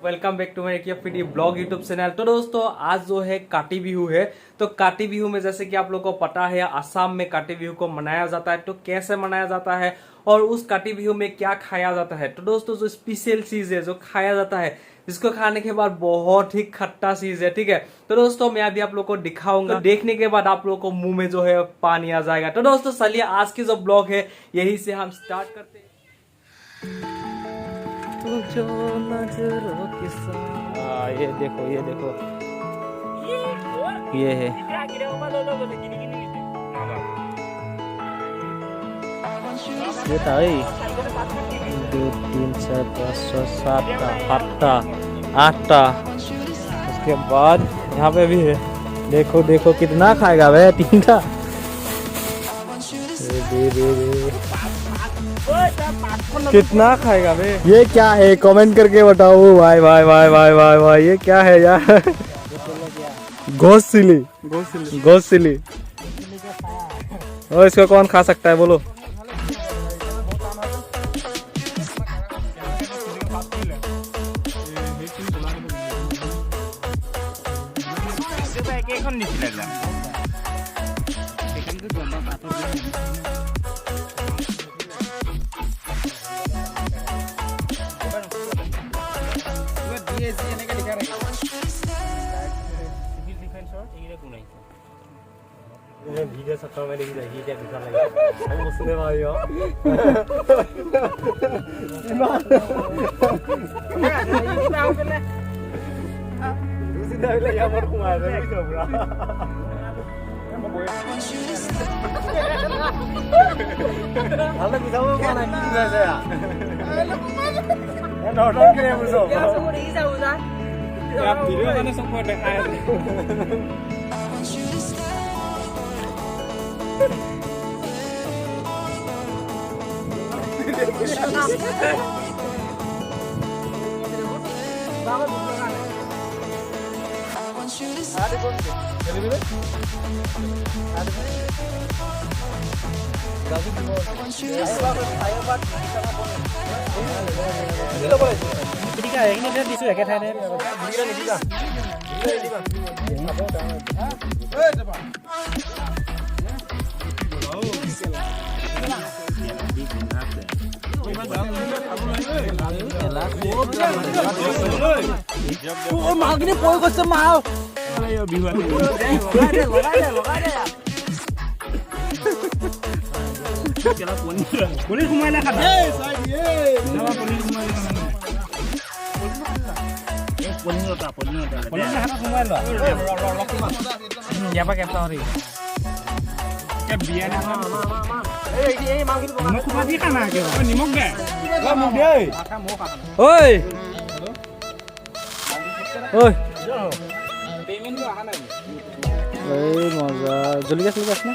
Welcome back to my PD blog YouTube channel. तो दोस्तों आज जो है काटी बिहू है। तो काटी बिहू में जैसे कि आप लोग को पता है असम में काटी बिहू को मनाया जाता है। तो कैसे मनाया जाता है और उस काटी बिहू में क्या खाया जाता है। तो दोस्तों जो स्पेशल चीज है जो खाया जाता है जिसको खाने के बाद बहुत ही खट्टा चीज है, ठीक है। तो दोस्तों मैं अभी आप लोग को दिखाऊंगा, देखने के बाद आप लोग को मुंह में जो है पानी आ जाएगा। तो दोस्तों चलिए आज की जो ब्लॉग है यही से हम स्टार्ट करते हैं। तो जो नजरों के साथ ये देखो ये है ये ताई 2 3 4 5 6 7 8 उसके बाद यहाँ पे भी है। देखो कितना खाएगा भाई 3 था। कितना खाएगा बे? ये क्या है कमेंट करके बताओ भाई ये क्या है यार? गोश्त चिली और इसको कौन खा सकता है बोलो? वीडियो सब में देखी जाएगी क्या दिखा लगा हम उसने भाई हो दूसरी दाव ले या मर कुमार रे तो पूरा हाल में जाओ माना की ना से यार नॉट करे मुझे यार सब नहीं जाऊगा यार वीडियो मैंने सब दिखाया मागने पोय कसं माव कोणी घुमायला खाता यापा कैप्टा हो रही क्या बिया ना ए मागिन को दी खाना के निमक दे ला मुख दे ओए ओए पेमेंट को आना ए मजा जल्दी gas ना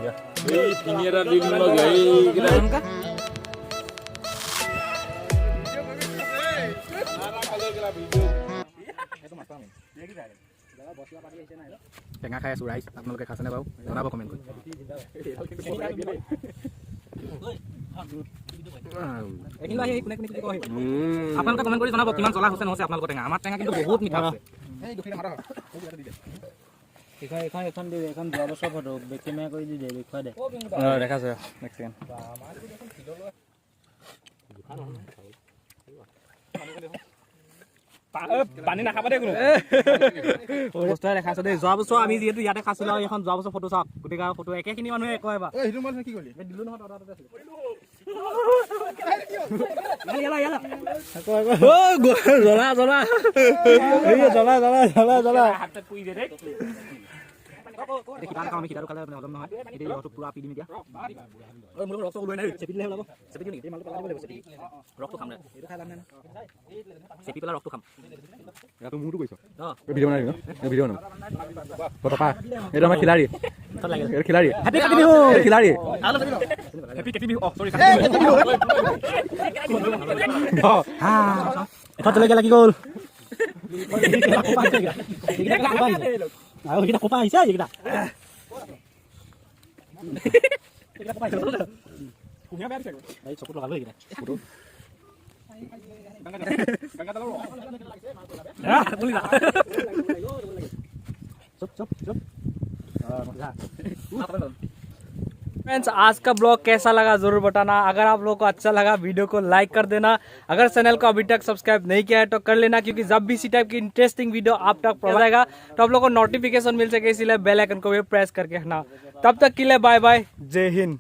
या ए पिनेरा दिन में गई किरान का টেঙা খাই আছো ৰাইজ আপোনালোকে খাইছেনে বাৰু জনাব কমেন্ট কৰি আপোনালোকে কমেন্ট কৰি জনাব কিমান জ্বলা হৈছে নহৈছে আপোনালোকৰ টেঙা আমাৰ টেঙা কিন্তু বহুত মিঠা আছে এখন দে এখন যোৱা বছৰ ফটো বেকিমে কৰি দি দে দেখুৱাই দে দেখাছে নেক্সট সেকেন্ড পানী নাখাবা দে কোনো বস্তুৱে দেখাইছ দে যোৱা বছৰ আমি যেহেতু ইয়াতে খাইছিলো এখন যোৱা বছৰ ফটো চাওক গোটেই ফটো একেখিনি মানুহে কয় বা এই হিটো মানুহ কি কৰিলি দিলো নহয় অৰ্ডাৰতে আছিল জ্বলা হাতত পুই দে দেখি কাম আমি কিটাৰো কালে হজম নহয় এতে ইহটো পুৰা পিডি মিডিয়া ওই মোৰ ৰক্ত ওলাই নাই চেপি দিলে ওলাব চেপি দিও নেকি এই মালটো পেলাই দিব চেপি ৰক্ত খাম ৰে এটা খাই লাভ নাই না চেপি পেলাই ৰক্ত খাম এটা তো মুটো কইছ এই ভিডিও বনাই ন এই ভিডিও বনাম পটপা এটা আমাৰ খিলাড়ী তো লাগে এই খিলাড়ী হ্যাপি কাটি বিহু খিলাড়ী হ্যাপি কাটি বিহু সরি কাটি বিহু হ্যাঁ এটা চলে গেল কি গল আও এটা কোপা আইছে এটা এটা কোপা আইছে फ्रेंड्स, आज का ब्लॉग कैसा लगा जरूर बताना। अगर आप लोगों को अच्छा लगा वीडियो को लाइक कर देना। अगर चैनल को अभी तक सब्सक्राइब नहीं किया है तो कर लेना, क्योंकि जब भी इसी टाइप की इंटरेस्टिंग वीडियो आप तक पहुंच जाएगा तो आप लोगों को नोटिफिकेशन मिल सके, इसीलिए बेल आइकन को भी प्रेस करके रखना। तब तक के लिए बाय बाय, जय हिंद।